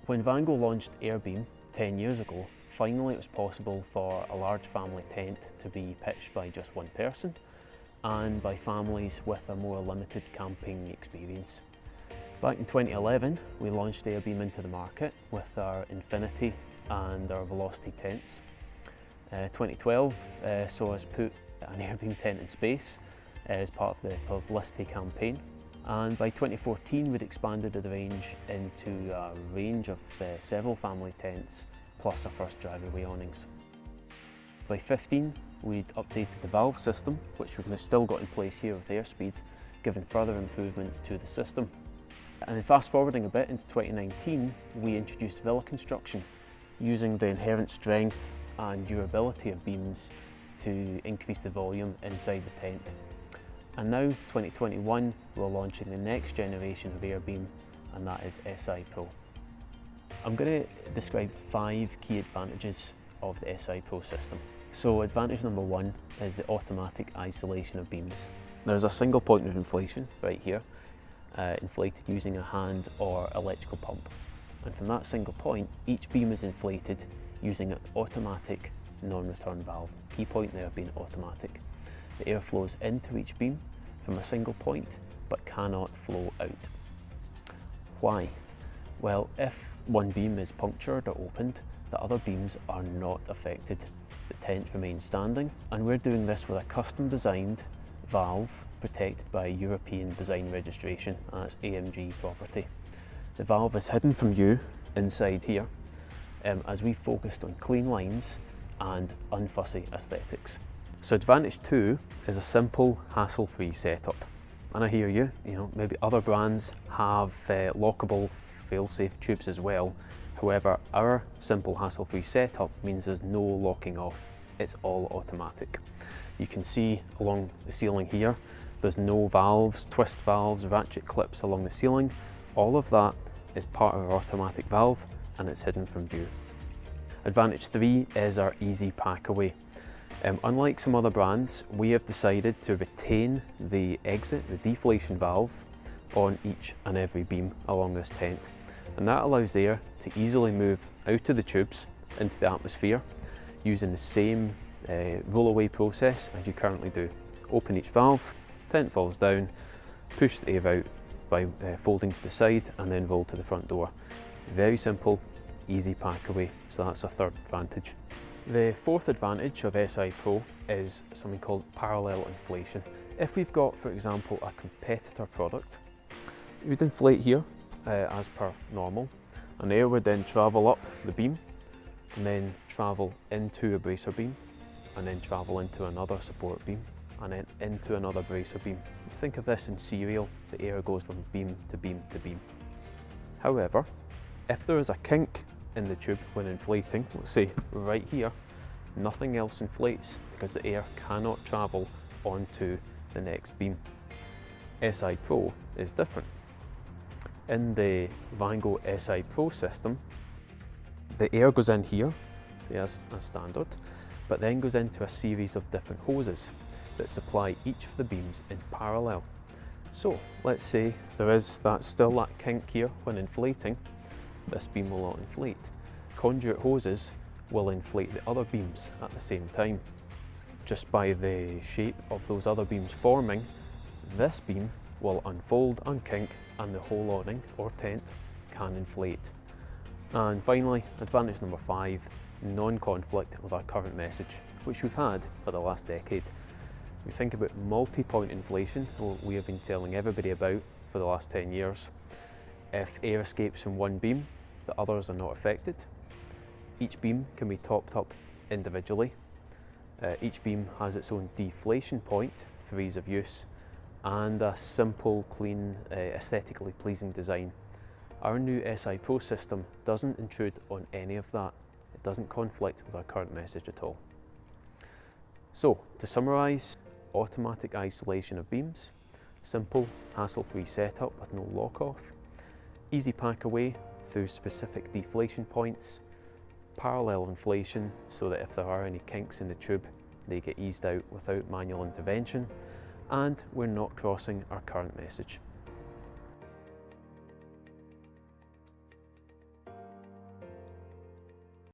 When Vango launched AirBeam 10 years ago, finally it was possible for a large family tent to be pitched by just one person and by families with a more limited camping experience. Back in 2011, we launched AirBeam into the market with our Infinity and our Velocity tents. 2012 saw us put an AirBeam tent in space as part of the publicity campaign. And by 2014, we'd expanded the range into a range of several family tents, plus our first driveway awnings. By 2015, we'd updated the valve system, which we've still got in place here with airspeed, giving further improvements to the system. And then fast forwarding a bit into 2019, we introduced villa construction, using the inherent strength and durability of beams to increase the volume inside the tent. And now, 2021, we're launching the next generation of AirBeam, and that is SI Pro. I'm going to describe 5 key advantages of the SI Pro system. So advantage number 1 is the automatic isolation of beams. There's a single point of inflation right here, inflated using a hand or electrical pump. And from that single point, each beam is inflated using an automatic non-return valve. Key point there being automatic. The air flows into each beam from a single point, but cannot flow out. Why? Well, if one beam is punctured or opened, the other beams are not affected. The tent remains standing, and we're doing this with a custom designed valve protected by European design registration, and it's AMG property. The valve is hidden from view inside here, as we focused on clean lines and unfussy aesthetics. So advantage 2 is a simple, hassle-free setup. And I hear you, maybe other brands have lockable, fail-safe tubes as well. However, our simple, hassle-free setup means there's no locking off. It's all automatic. You can see along the ceiling here, there's no valves, twist valves, ratchet clips along the ceiling. All of that is part of our automatic valve, and it's hidden from view. Advantage 3 is our easy pack away. Unlike some other brands, we have decided to retain the exit, the deflation valve, on each and every beam along this tent. And that allows air to easily move out of the tubes into the atmosphere using the same roll-away process as you currently do. Open each valve, tent falls down, push the air out by folding to the side and then roll to the front door. Very simple, easy pack away, so that's a third advantage. The fourth advantage of SI Pro is something called parallel inflation. If we've got, for example, a competitor product, we'd inflate here as per normal, and air would then travel up the beam and then travel into a bracer beam and then travel into another support beam and then into another bracer beam. Think of this in serial, the air goes from beam to beam to beam. However, if there is a kink in the tube when inflating, let's say right here, nothing else inflates because the air cannot travel onto the next beam. SI Pro is different. In the Vango SI Pro system, the air goes in here, say as standard, but then goes into a series of different hoses that supply each of the beams in parallel. So let's say there is still that kink here when inflating. This beam will not inflate. Conduit hoses will inflate the other beams at the same time. Just by the shape of those other beams forming, this beam will unfold, unkink, and the whole awning or tent can inflate. And finally, advantage number 5, non-conflict with our current message, which we've had for the last decade. We think about multi-point inflation, what we have been telling everybody about for the last 10 years. If air escapes from one beam, the others are not affected. Each beam can be topped up individually. Each beam has its own deflation point for ease of use and a simple, clean, aesthetically pleasing design. Our new SI Pro system doesn't intrude on any of that. It doesn't conflict with our current message at all. So, to summarise, automatic isolation of beams, simple, hassle-free setup with no lock-off, easy pack away through specific deflation points, parallel inflation so that if there are any kinks in the tube, they get eased out without manual intervention, and we're not crossing our current message.